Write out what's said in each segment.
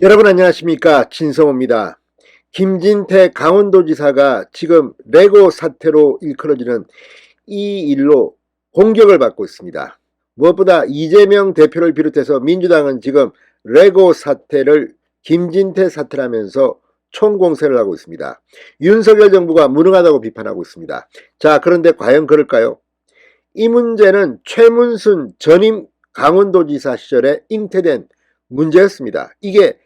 여러분 안녕하십니까, 진성호입니다. 김진태 강원도지사가 지금 레고 사태로 일컬어지는 이 일로 공격을 받고 있습니다. 무엇보다 이재명 대표를 비롯해서 민주당은 지금 레고 사태를 김진태 사태라면서 총공세를 하고 있습니다. 윤석열 정부가 무능하다고 비판하고 있습니다. 자, 그런데 과연 그럴까요? 이 문제는 최문순 전임 강원도지사 시절에 잉태된 문제였습니다. 이게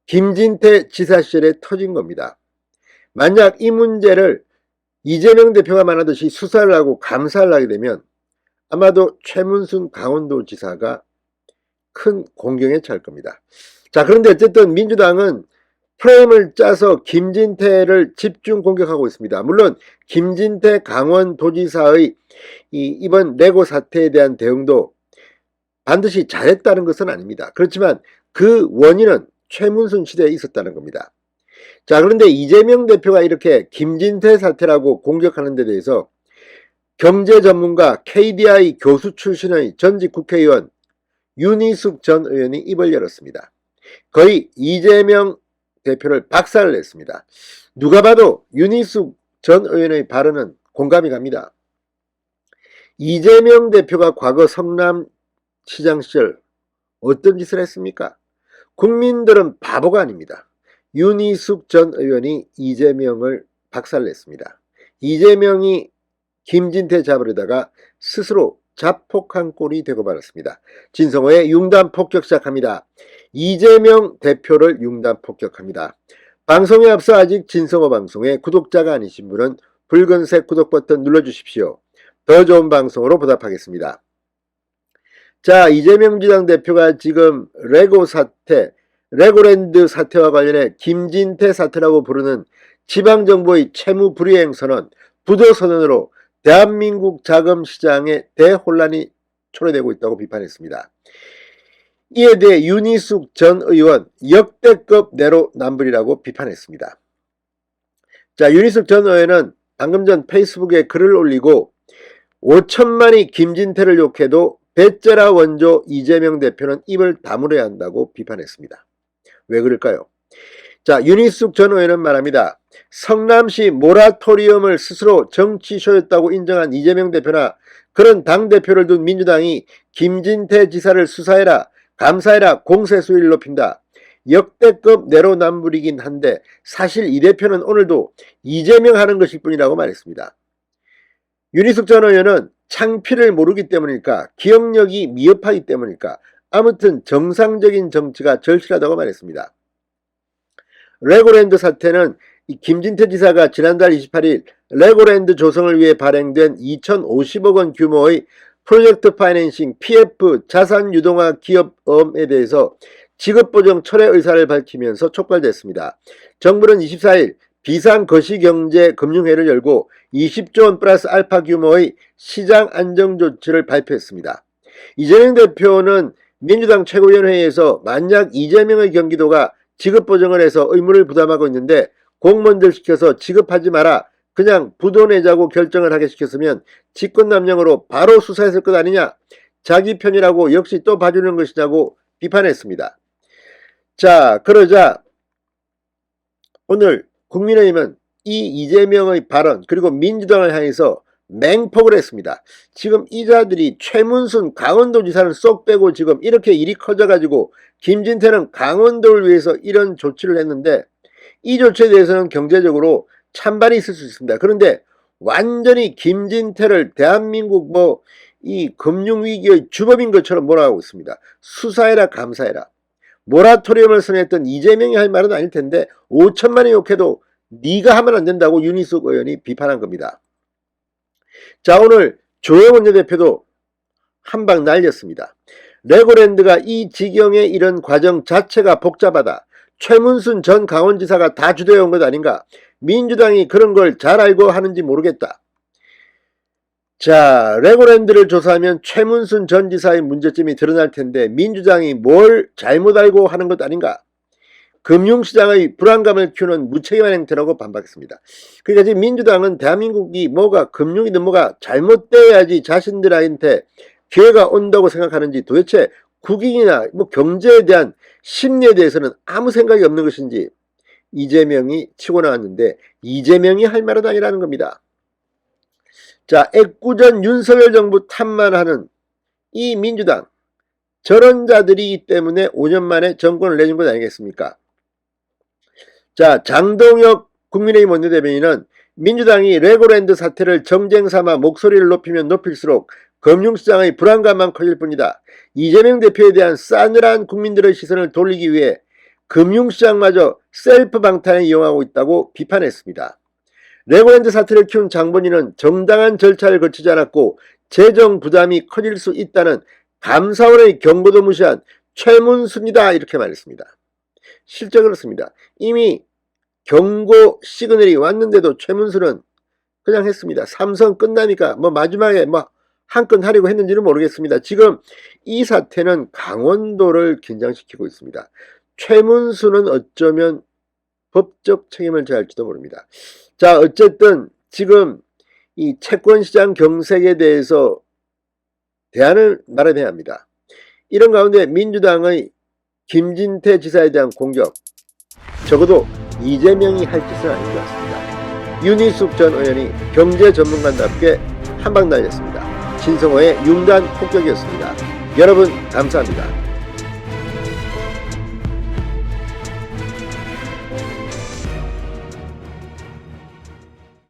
김진태 지사 시절에 터진 겁니다. 만약 이 문제를 이재명 대표가 말하듯이 수사를 하고 감사를 하게 되면 아마도 최문순 강원도지사가 큰 공경에 처할 겁니다. 자, 그런데 어쨌든 민주당은 프레임을 짜서 김진태를 집중 공격하고 있습니다. 물론 김진태 강원도지사의 이번 레고 사태에 대한 대응도 반드시 잘했다는 것은 아닙니다. 그렇지만 그 원인은 최문순 시대에 있었다는 겁니다. 자, 그런데 이재명 대표가 이렇게 김진태 사태라고 공격하는 데 대해서 경제 전문가 KDI 교수 출신의 전직 국회의원 윤희숙 전 의원이 입을 열었습니다. 거의 이재명 대표를 박살을 냈습니다. 누가 봐도 윤희숙 전 의원의 발언은 공감이 갑니다. 이재명 대표가 과거 성남시장 시절 어떤 짓을 했습니까? 국민들은 바보가 아닙니다. 윤희숙 전 의원이 이재명을 박살냈습니다. 이재명이 김진태 잡으려다가 스스로 자폭한 꼴이 되고 말았습니다. 진성호의 융단 폭격 시작합니다. 이재명 대표를 융단 폭격합니다. 방송에 앞서 아직 진성호 방송에 구독자가 아니신 분은 붉은색 구독 버튼 눌러주십시오. 더 좋은 방송으로 보답하겠습니다. 자, 이재명 지당 대표가 지금 레고 사태, 레고랜드 사태와 관련해 김진태 사태라고 부르는 지방정부의 채무불이행 선언, 부도선언으로 대한민국 자금시장에 대혼란이 초래되고 있다고 비판했습니다. 이에 대해 윤희숙 전 의원 역대급 내로남불이라고 비판했습니다. 자, 윤희숙 전 의원은 방금 전 페이스북에 글을 올리고 5천만이 김진태를 욕해도 배째라 원조 이재명 대표는 입을 다물어야 한다고 비판했습니다. 왜 그럴까요? 자, 윤희숙 전 의원은 말합니다. 성남시 모라토리엄을 스스로 정치쇼였다고 인정한 이재명 대표나 그런 당대표를 둔 민주당이 김진태 지사를 수사해라, 감사해라, 공세 수위를 높인다. 역대급 내로남불이긴 한데 사실 이 대표는 오늘도 이재명 하는 것일 뿐이라고 말했습니다. 윤희숙 전 의원은 창피를 모르기 때문일까, 기억력이 미흡하기 때문일까, 아무튼 정상적인 정치가 절실하다고 말했습니다. 레고랜드 사태는 김진태 지사가 지난달 28일 레고랜드 조성을 위해 발행된 2,050억 원 규모의 프로젝트 파이낸싱 PF 자산 유동화 기업음에 대해서 지급보정 철회 의사를 밝히면서 촉발됐습니다. 정부는 24일 비상거시경제금융회를 열고 20조 원 플러스 알파 규모의 시장 안정 조치를 발표했습니다. 이재명 대표는 민주당 최고위원회에서 만약 이재명의 경기도가 지급보정을 해서 의무를 부담하고 있는데 공무원들 시켜서 지급하지 마라, 그냥 부도 내자고 결정을 하게 시켰으면 직권남용으로 바로 수사했을 것 아니냐, 자기 편이라고 역시 또 봐주는 것이냐고 비판했습니다. 자, 그러자 오늘 국민의힘은 이 이재명의 발언 그리고 민주당을 향해서 맹폭을 했습니다. 지금 이 자들이 최문순 강원도지사를 쏙 빼고 지금 이렇게 일이 커져가지고 김진태는 강원도를 위해서 이런 조치를 했는데 이 조치에 대해서는 경제적으로 찬반이 있을 수 있습니다. 그런데 완전히 김진태를 대한민국 이 금융위기의 주범인 것처럼 몰아가고 있습니다. 수사해라, 감사해라. 모라토리엄을 선언했던 이재명이 할 말은 아닐 텐데 5천만이 욕해도 네가 하면 안 된다고 윤희숙 의원이 비판한 겁니다. 자, 오늘 조영원 대표도 한 방 날렸습니다. 레고랜드가 이 지경에 이런 과정 자체가 복잡하다. 최문순 전 강원지사가 다 주도해온 것 아닌가. 민주당이 그런 걸 잘 알고 하는지 모르겠다. 자, 레고랜드를 조사하면 최문순 전 지사의 문제점이 드러날 텐데 민주당이 뭘 잘못 알고 하는 것 아닌가. 금융시장의 불안감을 키우는 무책임한 행태라고 반박했습니다. 그러니까 지금 민주당은 대한민국이 뭐가 금융이든 뭐가 잘못되어야지 자신들한테 기회가 온다고 생각하는지 도대체 국익이나 뭐 경제에 대한 심리에 대해서는 아무 생각이 없는 것인지 이재명이 치고 나왔는데 이재명이 할 말은 아니라는 겁니다. 자, 애꿎은 윤석열 정부 탓만 하는 이 민주당, 저런 자들이기 때문에 5년 만에 정권을 내준 것 아니겠습니까? 자, 장동혁 국민의힘 원내대변인은 민주당이 레고랜드 사태를 정쟁 삼아 목소리를 높이면 높일수록 금융시장의 불안감만 커질 뿐이다. 이재명 대표에 대한 싸늘한 국민들의 시선을 돌리기 위해 금융시장마저 셀프 방탄에 이용하고 있다고 비판했습니다. 레고랜드 사태를 키운 장본인은 정당한 절차를 거치지 않았고 재정 부담이 커질 수 있다는 감사원의 경고도 무시한 최문순이다 이렇게 말했습니다. 실제 그렇습니다. 이미 경고 시그널이 왔는데도 최문순은 그냥 했습니다. 삼성 끝나니까 뭐 마지막에 뭐 한 건 하려고 했는지는 모르겠습니다. 지금 이 사태는 강원도를 긴장시키고 있습니다. 최문순은 어쩌면 법적 책임을 져야 할지도 모릅니다. 자, 어쨌든 지금 이 채권시장 경색에 대해서 대안을 마련해야 합니다. 이런 가운데 민주당의 김진태 지사에 대한 공격, 적어도 이재명이 할 짓은 아닌 것 같습니다. 윤희숙 전 의원이 경제 전문가답게 한방 날렸습니다. 신성호의 융단 폭격이었습니다. 여러분 감사합니다.